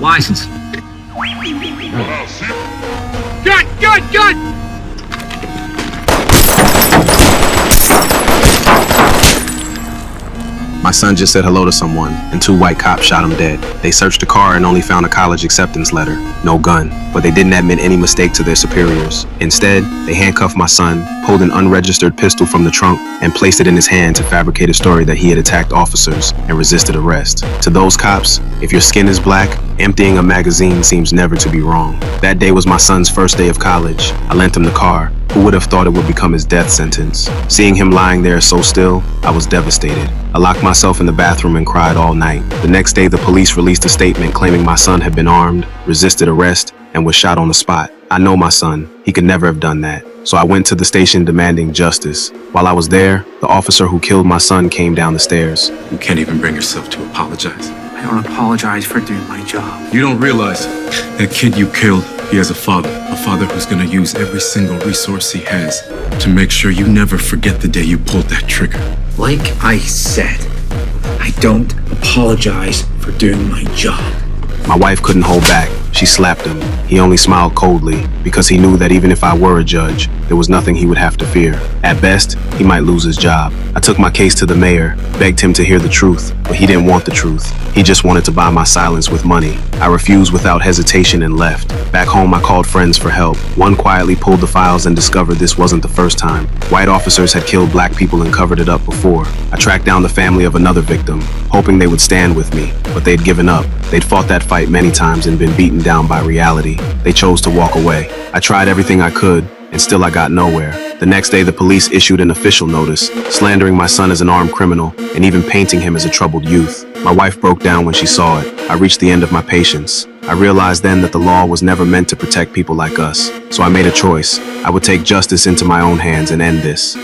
License. Gun! Gun! Gun! My son just said hello to someone, and 2 white cops shot him dead. They searched the car and only found a college acceptance letter. No gun. But they didn't admit any mistake to their superiors. Instead, they handcuffed my son, pulled an unregistered pistol from the trunk, and placed it in his hand to fabricate a story that he had attacked officers and resisted arrest. To those cops, if your skin is black, emptying a magazine seems never to be wrong. That day was my son's first day of college. I lent him the car. Who would have thought it would become his death sentence? Seeing him lying there so still, I was devastated. I locked myself in the bathroom and cried all night. The next day, the police released a statement claiming my son had been armed, resisted arrest, and was shot on the spot. I know my son. He could never have done that. So I went to the station demanding justice. While I was there, the officer who killed my son came down the stairs. You can't even bring yourself to apologize. I don't apologize for doing my job. You don't realize that kid you killed, he has a father who's gonna use every single resource he has to make sure you never forget the day you pulled that trigger. Like I said, I don't apologize for doing my job. My wife couldn't hold back. She slapped him. He only smiled coldly because he knew that even if I were a judge, there was nothing he would have to fear. At best, he might lose his job. I took my case to the mayor, begged him to hear the truth, but he didn't want the truth. He just wanted to buy my silence with money. I refused without hesitation and left. Back home, I called friends for help. One quietly pulled the files and discovered this wasn't the first time. White officers had killed black people and covered it up before. I tracked down the family of another victim, hoping they would stand with me, but they'd given up. They'd fought that fight many times and been beaten down by reality. They chose to walk away. I tried everything I could, and still I got nowhere. The next day, the police issued an official notice, slandering my son as an armed criminal, and even painting him as a troubled youth. My wife broke down when she saw it. I reached the end of my patience. I realized then that the law was never meant to protect people like us. So I made a choice. I would take justice into my own hands and end this.